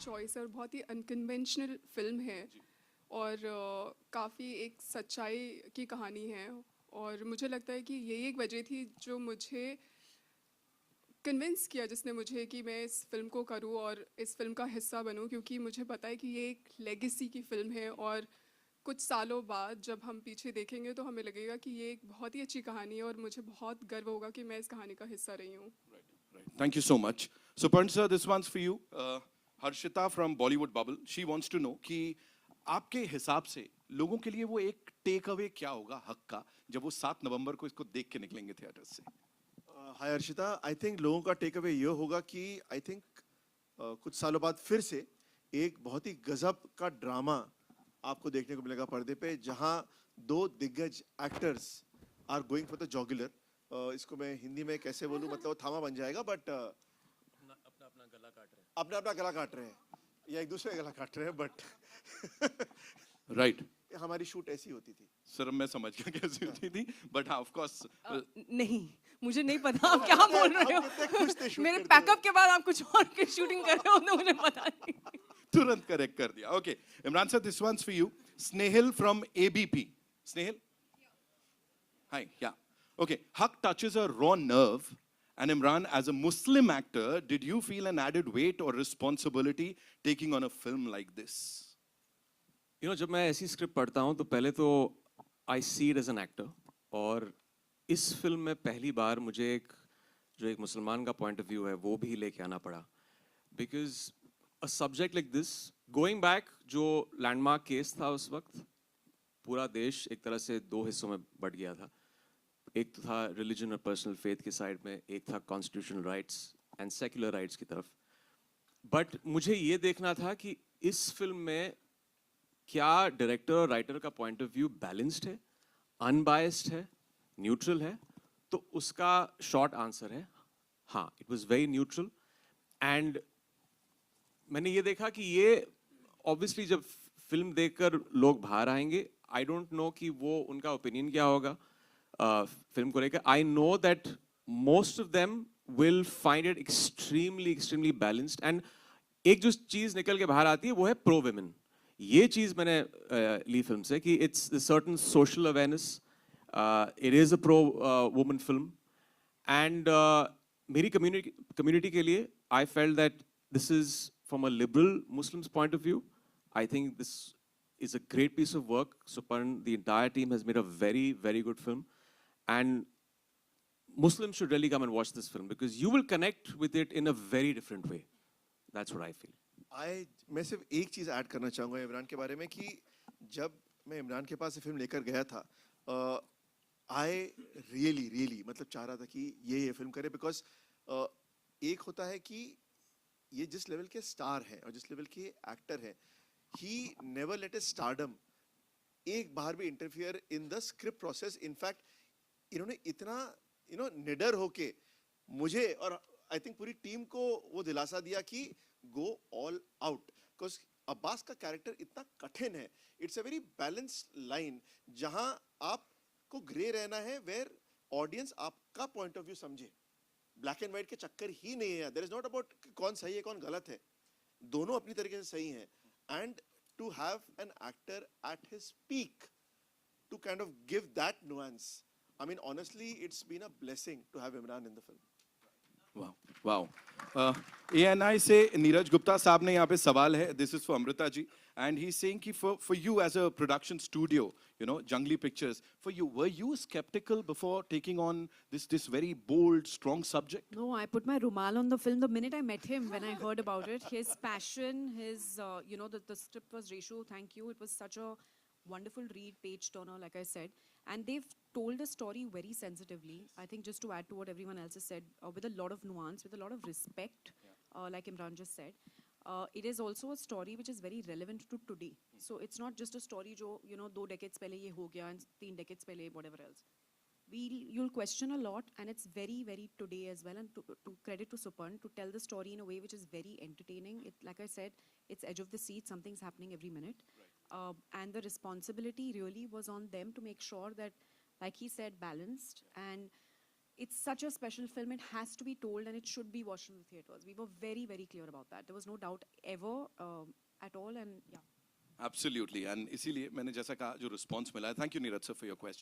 Choice है और बहुत ही अनकन्वेंशनल फिल्म है और काफ़ी एक सच्चाई की कहानी है और मुझे लगता है कि यही एक वजह थी जो मुझे कन्विंस किया, जिसने मुझे कि मैं इस फिल्म को करूं और इस फिल्म का हिस्सा बनूं, क्योंकि मुझे पता है कि ये एक लेगेसी की फिल्म है और कुछ सालों बाद जब हम पीछे देखेंगे तो हमें लगेगा कि ये एक बहुत ही अच्छी कहानी है और मुझे बहुत गर्व होगा कि मैं इस कहानी का हिस्सा रही हूँ. Right. Thank you so much. So, Parn sir, this one's for you. Harshita from Bollywood Bubble. She wants to know कि आपके हिसाब से लोगों के लिए वो एक टेक अवे क्या होगा हक का जब वो 7 नवंबर को इसको देख के निकलेंगे थिएटर से. हाय अर्शिता, आई थिंक लोगों का टेक अवे ये होगा कि आई थिंक कुछ सालों बाद फिर से एक बहुत ही गजब का ड्रामा आपको देखने को मिलेगा पर्दे पे, जहां दो दिग्गज actors are going for the jugular. इसको मैं हिंदी में कैसे बोलूं, मतलब वो थामा बन जाएगा, बट अपना अपना गला काट रहे हैं या एक दूसरे का गला काट रहे हैं, बट Right. हमारी शूट ऐसी होती थी. सर मैं समझ गया कैसी होती थी, बट हाँ ऑफ कोर्स नहीं, मुझे नहीं पता आप क्या बोल रहे हम कितने खुश थे हो. shoot मेरे करते पैकअप के बाद आप कुछ और की शूटिंग कर रहे हो तो मुझे पता नहीं. तुरंत करेक्ट कर दिया. Okay Imran sir, this one's for you. Snehal from ABP. Snehal? Hi, yeah. Okay, Haq touches a raw nerve. And Imran, as a Muslim actor, did you feel an added weight or responsibility taking on a film like this? जब मैं ऐसी script पढ़ता हूँ तो पहले तो I see it as an actor, और इस फिल्म में पहली बार मुझे जो एक मुसलमान का पॉइंट ऑफ व्यू है वो भी लेके आना पड़ा. Because a subject like this, going back, जो लैंडमार्क केस था उस वक्त, पूरा देश एक तरह से दो हिस्सों में बट गया था. एक तो था रिलीजन और पर्सनल फेथ की साइड में, एक था constitutional rights and secular rights की तरफ. बट मुझे ये देखना था कि इस फिल्म में क्या डायरेक्टर और राइटर का पॉइंट ऑफ व्यू बैलेंस्ड है, अनबायस्ड है, न्यूट्रल है. तो उसका शॉर्ट आंसर है हाँ, it was very neutral. And मैंने ये देखा कि ये ऑब्वियसली जब फिल्म देखकर लोग बाहर आएंगे, आई डोंट नो कि वो उनका ओपिनियन क्या होगा फिल्म को लेकर. I know that most of them will find it extremely balanced. And एक जो चीज निकल के बाहर आती है वो है प्रो विमेन. ये चीज मैंने ली फिल्म से कि it's certain social awareness, it is a pro woman film. And मेरी कम्युनिटी के लिए I felt that this is from a liberal Muslims point of view. I think this is a great piece of work. Suparn, the entire team has made a very, very good film. And Muslims should really come and watch this film because you will connect with it in a very different way. That's what I feel. मैं सिर्फ एक चीज़ add करना चाहूँगा इमरान के बारे में कि जब मैं इमरान के पास फिल्म लेकर गया था, आई रियली मतलब चाह रहा था कि ये फिल्म करे, बिकॉज एक होता है कि ये जिस लेवल के स्टार हैं और जिस लेवल के एक्टर हैं, he never let his stardom एक बार भी interfere in the script process. In fact इन्होंने इतना निडर होके मुझे और आई थिंक पूरी टीम को वो दिलासा दिया कि go all out, because Abbas का कैरेक्टर इतना कठिन है. It's a very balanced line जहां आपको ग्रे रहना है, वेयर ऑडियंस आपका पॉइंट ऑफ व्यू समझे. ब्लैक एंड व्हाइट के चक्कर ही नहीं है. देयर इज नॉट अबाउट कौन सही है कौन गलत है, दोनों अपनी तरीके से सही हैं. And to have an actor at his peak to kind of give that nuance, I mean honestly it's been a blessing to have Imran in the film. Wow. ANI से नीरज गुप्ता साहब ने यहाँ पे सवाल है. This is for Amrita ji, and he's saying कि for you as a production studio, Jungly Pictures, for you, were you skeptical before taking on this very bold, strong subject? No, I put my rumal on the film the minute I met him. When I heard about it, his passion, his the script was ratio. Thank you. It was such a wonderful read, page turner, like I said. And they've told the story very sensitively. I think just to add to what everyone else has said, with a lot of nuance, with a lot of respect, like Imran just said. It is also a story which is very relevant to today. So it's not just a story jo, 2 decades pehle ye ho gaya and 3 decades pehle whatever else. You'll question a lot, and it's very, very today as well. And to credit to Suparn to tell the story in a way which is very entertaining. Like I said, it's edge of the seat. Something's happening every minute. And the responsibility really was on them to make sure that, like he said, balanced. And it's such a special film. It has to be told and it should be watched in the theaters. We were very, very clear about that. There was no doubt ever at all. And yeah. Absolutely. And इसीलिए मैंने जैसा कहा जो response मिला है, thank you Neeraj sir for your question.